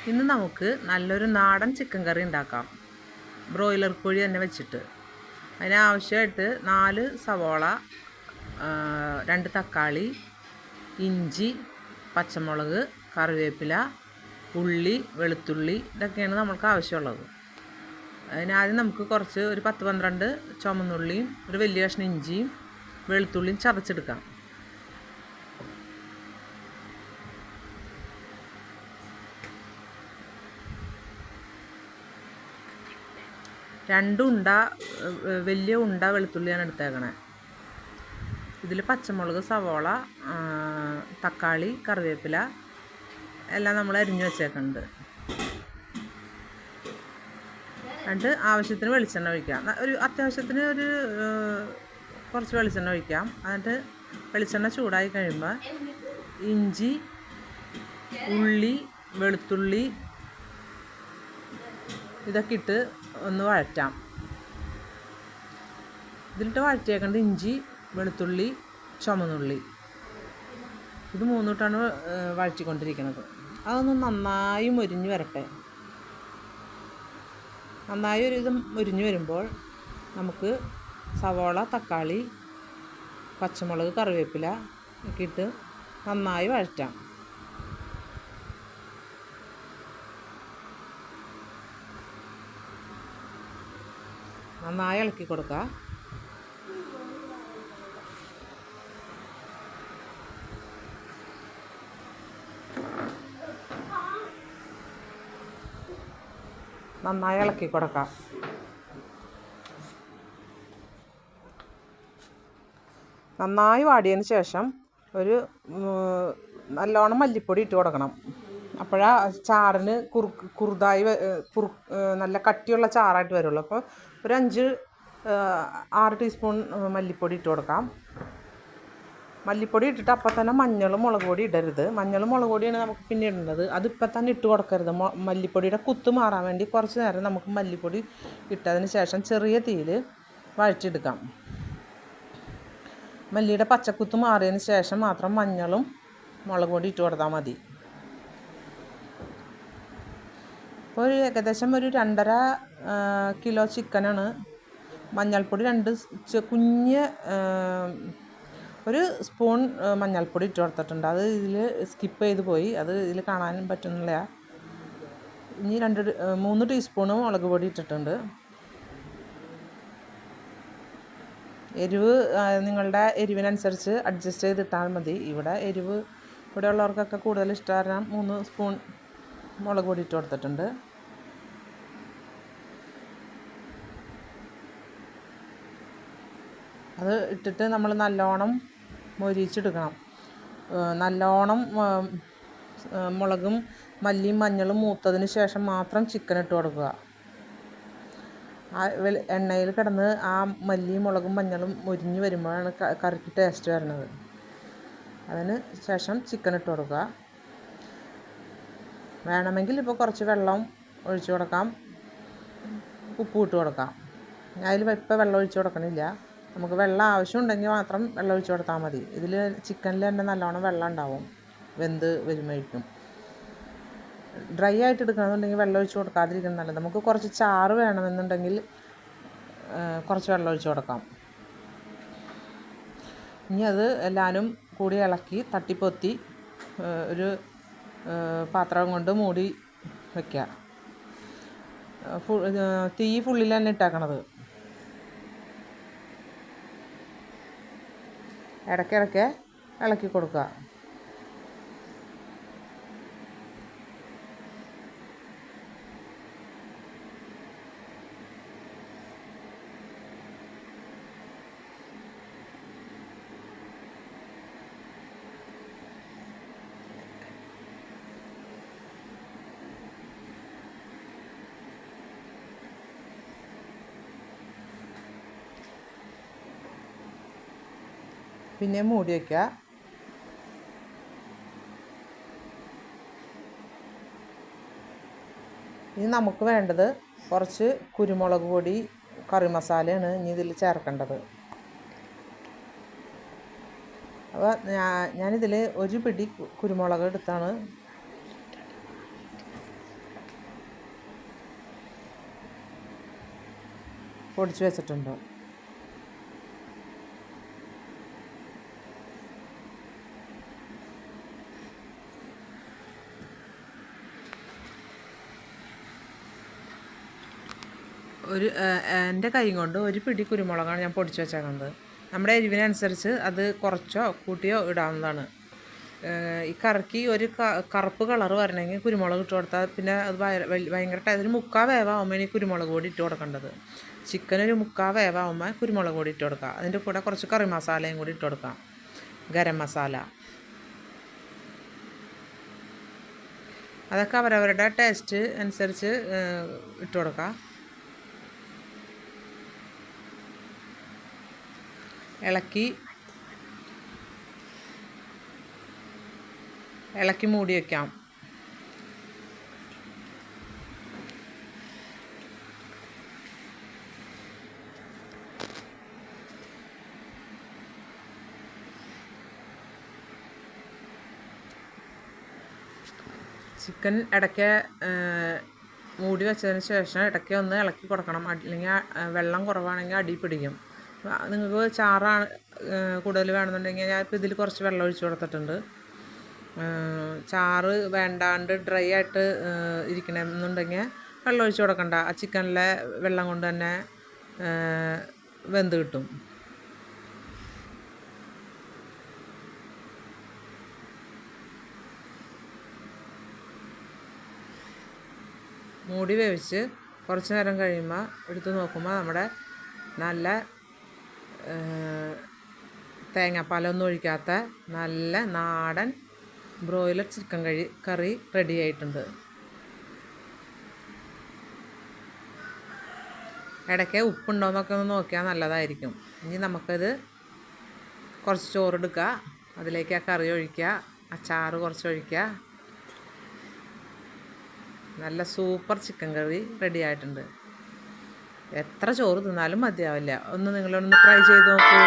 ഇന്ന് നമുക്ക് നല്ലൊരു നാടൻ ചിക്കൻ കറി ഉണ്ടാക്കാം. ബ്രോയിലർ കോഴി തന്നെ വെച്ചിട്ട്. അതിനാവശ്യമായിട്ട് 4 സവോള, 2 തക്കാളി, ഇഞ്ചി, പച്ചമുളക്, കറിവേപ്പില, ഉള്ളി, വെളുത്തുള്ളി, ഇതൊക്കെയാണ് നമുക്ക് ആവശ്യമുള്ളത്. അതിനാദ്യം നമുക്ക് ഒരു 10-12 ചുമന്നുള്ളിയും ഒരു വലിയ കഷ്ണം ഇഞ്ചിയും വെളുത്തുള്ളിയും ചതച്ചെടുക്കാം. വലിയ ഉണ്ട വെളുത്തുള്ളിയാണ് എടുത്തേക്കണേ. ഇതിൽ പച്ചമുളക്, സവോള, തക്കാളി, കറിവേപ്പില എല്ലാം നമ്മൾ അരിഞ്ഞു വെച്ചേക്കുന്നുണ്ട്. എന്നിട്ട് ആവശ്യത്തിന് വെളിച്ചെണ്ണ ഒഴിക്കാം. അത്യാവശ്യത്തിന് കുറച്ച് വെളിച്ചെണ്ണ ഒഴിക്കാം. എന്നിട്ട് വെളിച്ചെണ്ണ ചൂടായി കഴിയുമ്പോൾ ഇഞ്ചി, ഉള്ളി, വെളുത്തുള്ളി ഇതൊക്കെ ഇട്ട് ഒന്ന് വഴറ്റാം. ഇതിലിട്ട് വഴറ്റിയേക്കേണ്ട ഇഞ്ചി, വെളുത്തുള്ളി, ചുമന്നുള്ളി ഇത് 3 ഇട്ടാണ് വഴറ്റിക്കൊണ്ടിരിക്കുന്നത്. അതൊന്ന് നന്നായി മൊരിഞ്ഞ് വരട്ടെ. നന്നായി മൊരിഞ്ഞ് വരുമ്പോൾ നമുക്ക് സവോള, തക്കാളി, പച്ചമുളക്, കറിവേപ്പില ഒക്കെ ഇട്ട് നന്നായി വഴറ്റാം. നന്നായി ഇളക്കി കൊടുക്കുക. നന്നായി ഇളക്കി കൊടുക്കാം. നന്നായി വാടിയതിന് ശേഷം നല്ലോണം മല്ലിപ്പൊടി ഇട്ട് കൊടുക്കണം. അപ്പോഴാ ചാറിന് കുറുതായി നല്ല കട്ടിയുള്ള ചാറായിട്ട് വരുള്ളൂ. അപ്പോൾ ഒരു 5-6 ടീസ്പൂൺ മല്ലിപ്പൊടി ഇട്ട് കൊടുക്കാം. മല്ലിപ്പൊടി ഇട്ടിട്ട് അപ്പം തന്നെ മഞ്ഞളും മുളക് പൊടി ഇടരുത്. മഞ്ഞളും മുളക് പൊടിയാണ് നമുക്ക് പിന്നെ ഇടേണ്ടത്. അതിപ്പം തന്നെ ഇട്ട് കൊടുക്കരുത്. മല്ലിപ്പൊടിയുടെ കുത്ത് മാറാൻ വേണ്ടി കുറച്ച് നേരം നമുക്ക് മല്ലിപ്പൊടി ഇട്ടതിന് ശേഷം ചെറിയ തീയിൽ വഴറ്റിയെടുക്കാം. മല്ലിയുടെ പച്ചക്കുത്ത് മാറിയതിന് ശേഷം മാത്രം മഞ്ഞളും മുളക് പൊടി ഇട്ട് കൊടുത്താൽ മതി. ഇപ്പോൾ ഏകദേശം 2.5 കിലോ ചിക്കനാണ്. മഞ്ഞൾപ്പൊടി 2 കുഞ്ഞ് 1 സ്പൂൺ മഞ്ഞൾപ്പൊടി ഇട്ട് കൊടുത്തിട്ടുണ്ട്. അത് ഇതിൽ സ്കിപ്പ് ചെയ്ത് പോയി. അത് ഇതിൽ കാണാനും പറ്റുന്നില്ല. ഇനി 3 ടീസ്പൂണ് മുളക് പൊടി ഇട്ടിട്ടുണ്ട്. എരിവ് നിങ്ങളുടെ എരിവിനനുസരിച്ച് അഡ്ജസ്റ്റ് ചെയ്തിട്ടാൽ മതി. ഇവിടെ ഉള്ളവർക്കൊക്കെ കൂടുതൽ ഇഷ്ടമാണ് 3 സ്പൂൺ മുളക് പൊടി ഇട്ട് കൊടുത്തിട്ടുണ്ട്. അത് ഇട്ടിട്ട് നമ്മൾ നല്ലോണം മൊരിച്ചെടുക്കണം. നല്ലോണം മുളകും മല്ലിയും മഞ്ഞളും മൂത്തതിന് ശേഷം മാത്രം ചിക്കൻ ഇട്ട് കൊടുക്കുക. എണ്ണയിൽ കിടന്ന് ആ മല്ലിയും മുളകും മഞ്ഞളും മൊരിഞ്ഞ് വരുമ്പോഴാണ് കറിക്ക് ടേസ്റ്റ് വരുന്നത്. അതിന് ശേഷം ചിക്കൻ ഇട്ട് കൊടുക്കുക. വേണമെങ്കിൽ ഇപ്പോൾ കുറച്ച് വെള്ളം ഒഴിച്ചു കൊടുക്കാം, ഉപ്പ് ഇട്ട് കൊടുക്കാം. അതിൽ ഇപ്പോൾ വെള്ളം ഒഴിച്ചു കൊടുക്കണില്ല. നമുക്ക് വെള്ളം ആവശ്യമുണ്ടെങ്കിൽ മാത്രം വെള്ളം ഒഴിച്ചു കൊടുത്താൽ മതി. ഇതിൽ ചിക്കനിൽ തന്നെ നല്ലോണം വെള്ളം ഉണ്ടാവും വെന്ത് വരുമ്പോഴേക്കും. ഡ്രൈ ആയിട്ട് എടുക്കണമെന്നുണ്ടെങ്കിൽ വെള്ളം ഒഴിച്ച് കൊടുക്കാതിരിക്കുന്നത് നല്ലത്. നമുക്ക് കുറച്ച് ചാറ് വേണമെന്നുണ്ടെങ്കിൽ കുറച്ച് വെള്ളം ഒഴിച്ച് കൊടുക്കാം. ഇനി അത് എല്ലാവരും കൂടി ഇളക്കി തട്ടിപ്പൊത്തി ഒരു പാത്രം കൊണ്ട് മൂടി വയ്ക്കുക. തീ ഫുള്ളിൽ തന്നെ ഇട്ടേക്കണത്. ഇടയ്ക്കിടയ്ക്ക് ഇളക്കി കൊടുക്കുക. പിന്നെ മൂടി വയ്ക്കുക. ഇനി നമുക്ക് വേണ്ടത് കുറച്ച് കുരുമുളക് പൊടി, കറി മസാലയാണ് ഇനി ഇതിൽ ചേർക്കേണ്ടത്. അപ്പോൾ ഞാനിതിൽ 1 പിടി കുരുമുളക് എടുത്താണ് പൊടിച്ച് വെച്ചിട്ടുണ്ട്. എൻ്റെ കൈ കൊണ്ട് ഒരു പിടി കുരുമുളകാണ് ഞാൻ പൊടിച്ച് വെച്ചേക്കുന്നത്. നമ്മുടെ എരിവിനനുസരിച്ച് അത് കുറച്ചോ കൂട്ടിയോ ഇടാവുന്നതാണ്. ഈ കറിക്ക് ഒരു കറുപ്പ് കളർ വരണമെങ്കിൽ കുരുമുളക് ഇട്ട് കൊടുത്താൽ പിന്നെ അത് ഭയങ്കര അതിന് 3/4 വേവാകുമ്പോൾ ഈ കുരുമുളക് പൊടി ഇട്ട് കൊടുക്കേണ്ടത്. ചിക്കനൊരു 3/4 വേവാകുമ്പോൾ കുരുമുളക് പൊടി ഇട്ട് കൊടുക്കുക. അതിൻ്റെ കൂടെ കുറച്ച് കറി മസാലയും കൂടി ഇട്ട് കൊടുക്കാം, ഗരം മസാല. അതൊക്കെ അവരവരുടെ ടേസ്റ്റ് അനുസരിച്ച് ഇട്ട് കൊടുക്കുക. ഇളക്കി മൂടി വയ്ക്കാം. ചിക്കൻ ഇടയ്ക്ക് മൂടി വെച്ചതിന് ശേഷം ഇടയ്ക്ക് ഒന്ന് ഇളക്കി കൊടുക്കണം. അല്ലെങ്കിൽ വെള്ളം കുറവാണെങ്കിൽ അടി പിടിക്കും. നിങ്ങൾക്ക് ചാറാണ് കൂടുതൽ വേണമെന്നുണ്ടെങ്കിൽ ഞാൻ ഇപ്പോൾ ഇതിൽ കുറച്ച് വെള്ളം ഒഴിച്ച് കൊടുത്തിട്ടുണ്ട്. ചാറ് വേണ്ടാണ്ട് ഡ്രൈ ആയിട്ട് ഇരിക്കണമെന്നുണ്ടെങ്കിൽ വെള്ളം ഒഴിച്ച് കൊടുക്കണ്ട. ആ ചിക്കനിലെ വെള്ളം കൊണ്ട് തന്നെ വെന്ത് കിട്ടും. മൂടി വേവിച്ച് കുറച്ച് നേരം കഴിയുമ്പോൾ എടുത്ത് നോക്കുമ്പോൾ നമ്മുടെ നല്ല തേങ്ങാപ്പാലൊന്നും ഒഴിക്കാത്ത നല്ല നാടൻ ബ്രോയിലർ ചിക്കൻ കറി റെഡി ആയിട്ടുണ്ട്. ഇടയ്ക്ക് ഉപ്പുണ്ടോയെന്നൊക്കെ ഒന്ന് നോക്കിയാൽ നല്ലതായിരിക്കും. ഇനി നമുക്കത് കുറച്ച് ചോറെടുക്കുക, അതിലേക്ക് ആ കറി ഒഴിക്കുക, അച്ചാറ് കുറച്ച് ഒഴിക്കുക. നല്ല സൂപ്പർ ചിക്കൻ കറി റെഡി ആയിട്ടുണ്ട്. എത്ര ചോറ് തിന്നാലും മതിയാവില്ല. നിങ്ങളൊന്ന് ട്രൈ ചെയ്ത് നോക്കൂ.